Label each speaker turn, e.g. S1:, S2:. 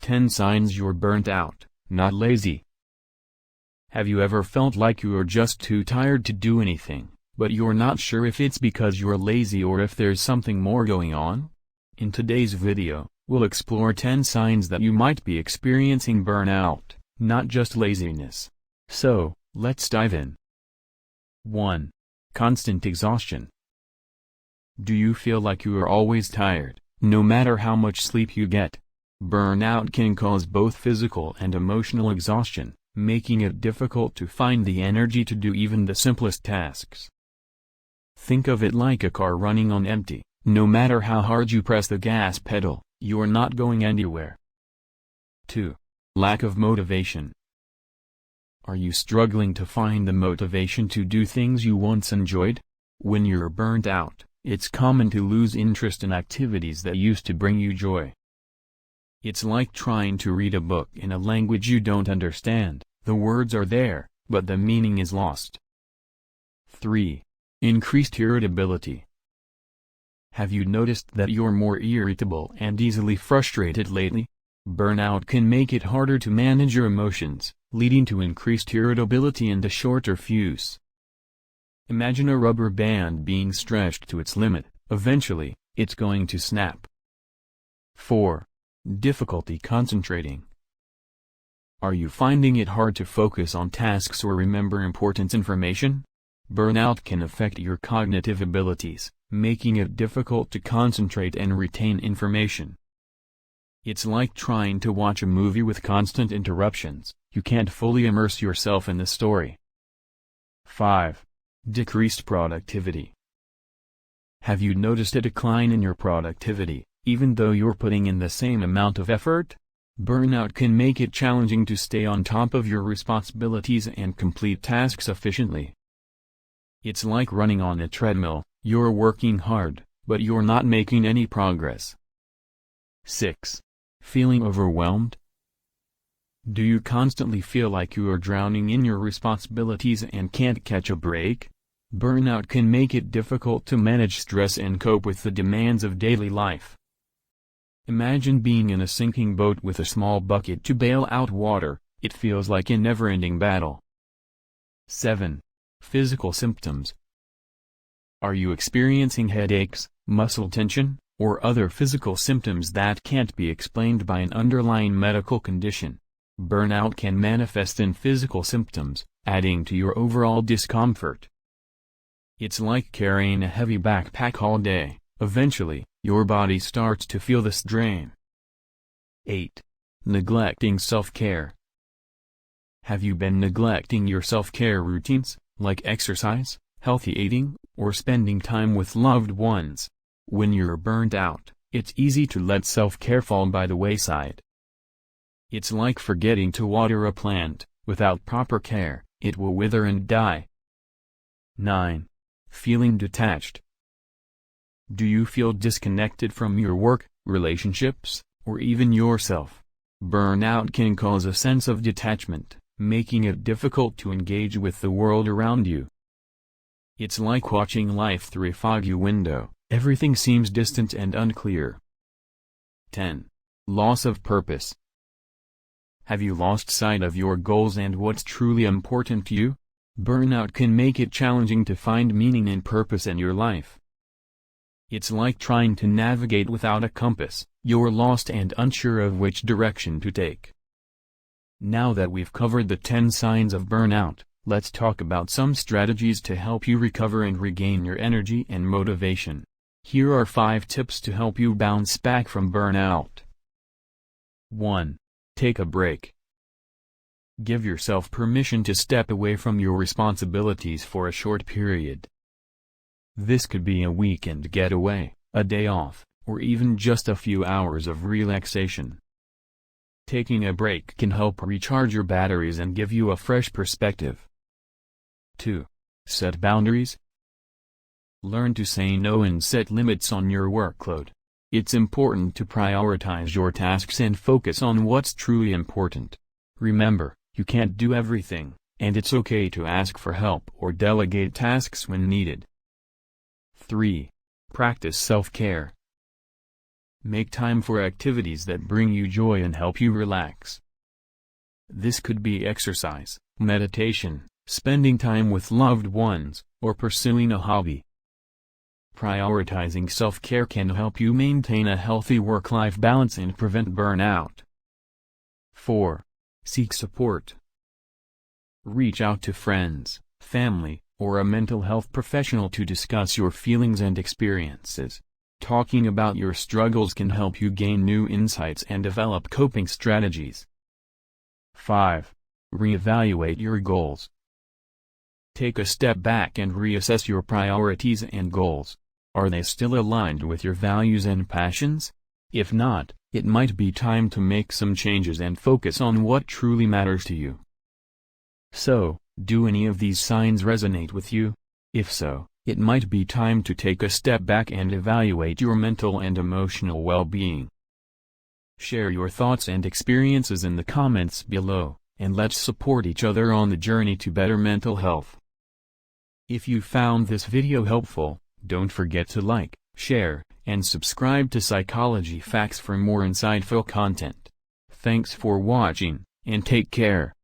S1: 10 Signs You're Burnt Out, Not Lazy. Have you ever felt like you are just too tired to do anything, but you're not sure if it's because you're lazy or if there's something more going on? In today's video, we'll explore 10 signs that you might be experiencing burnout, not just laziness. So, let's dive in. 1. Constant exhaustion. Do you feel like you are always tired, no matter how much sleep you get? Burnout can cause both physical and emotional exhaustion, making it difficult to find the energy to do even the simplest tasks. Think of it like a car running on empty. No matter how hard you press the gas pedal, you're not going anywhere. 2. Lack of motivation. Are you struggling to find the motivation to do things you once enjoyed? When you're burnt out, it's common to lose interest in activities that used to bring you joy. It's like trying to read a book in a language you don't understand. The words are there, but the meaning is lost. 3. Increased irritability. Have you noticed that you're more irritable and easily frustrated lately? Burnout can make it harder to manage your emotions, leading to increased irritability and a shorter fuse. Imagine a rubber band being stretched to its limit. Eventually, it's going to snap. 4. Difficulty concentrating. Are you finding it hard to focus on tasks or remember important information? Burnout can affect your cognitive abilities, making it difficult to concentrate and retain information. It's like trying to watch a movie with constant interruptions. You can't fully immerse yourself in the story. 5. Decreased productivity. Have you noticed a decline in your productivity, even though you're putting in the same amount of effort? Burnout can make it challenging to stay on top of your responsibilities and complete tasks efficiently. It's like running on a treadmill. You're working hard, but you're not making any progress. 6. Feeling overwhelmed. Do you constantly feel like you are drowning in your responsibilities and can't catch a break? Burnout can make it difficult to manage stress and cope with the demands of daily life. Imagine being in a sinking boat with a small bucket to bail out water. It feels like a never-ending battle. 7. Physical symptoms. Are you experiencing headaches, muscle tension, or other physical symptoms that can't be explained by an underlying medical condition? Burnout can manifest in physical symptoms, adding to your overall discomfort. It's like carrying a heavy backpack all day. Eventually, your body starts to feel the strain. 8. Neglecting self-care. Have you been neglecting your self-care routines, like exercise, healthy eating, or spending time with loved ones? When you're burnt out, it's easy to let self-care fall by the wayside. It's like forgetting to water a plant. Without proper care, it will wither and die. 9. Feeling detached. Do you feel disconnected from your work, relationships, or even yourself? Burnout can cause a sense of detachment, making it difficult to engage with the world around you. It's like watching life through a foggy window. Everything seems distant and unclear. 10. Loss of purpose. Have you lost sight of your goals and what's truly important to you? Burnout can make it challenging to find meaning and purpose in your life. It's like trying to navigate without a compass. You're lost and unsure of which direction to take. Now that we've covered the 10 signs of burnout, let's talk about some strategies to help you recover and regain your energy and motivation. Here are 5 tips to help you bounce back from burnout. 1. Take a break. Give yourself permission to step away from your responsibilities for a short period. This could be a weekend getaway, a day off, or even just a few hours of relaxation. Taking a break can help recharge your batteries and give you a fresh perspective. 2. Set boundaries. Learn to say no and set limits on your workload. It's important to prioritize your tasks and focus on what's truly important. Remember, you can't do everything, and it's okay to ask for help or delegate tasks when needed. 3. Practice self-care. Make time for activities that bring you joy and help you relax. This could be exercise, meditation, spending time with loved ones, or pursuing a hobby. Prioritizing self-care can help you maintain a healthy work-life balance and prevent burnout. 4. Seek support. Reach out to friends, family, or a mental health professional to discuss your feelings and experiences. Talking about your struggles can help you gain new insights and develop coping strategies. 5. Reevaluate your goals. Take a step back and reassess your priorities and goals. Are they still aligned with your values and passions? If not, it might be time to make some changes and focus on what truly matters to you. So, do any of these signs resonate with you? If so, it might be time to take a step back and evaluate your mental and emotional well-being. Share your thoughts and experiences in the comments below, and let's support each other on the journey to better mental health. If you found this video helpful, don't forget to like, share, and subscribe to Psychology Facts for more insightful content. Thanks for watching, and take care.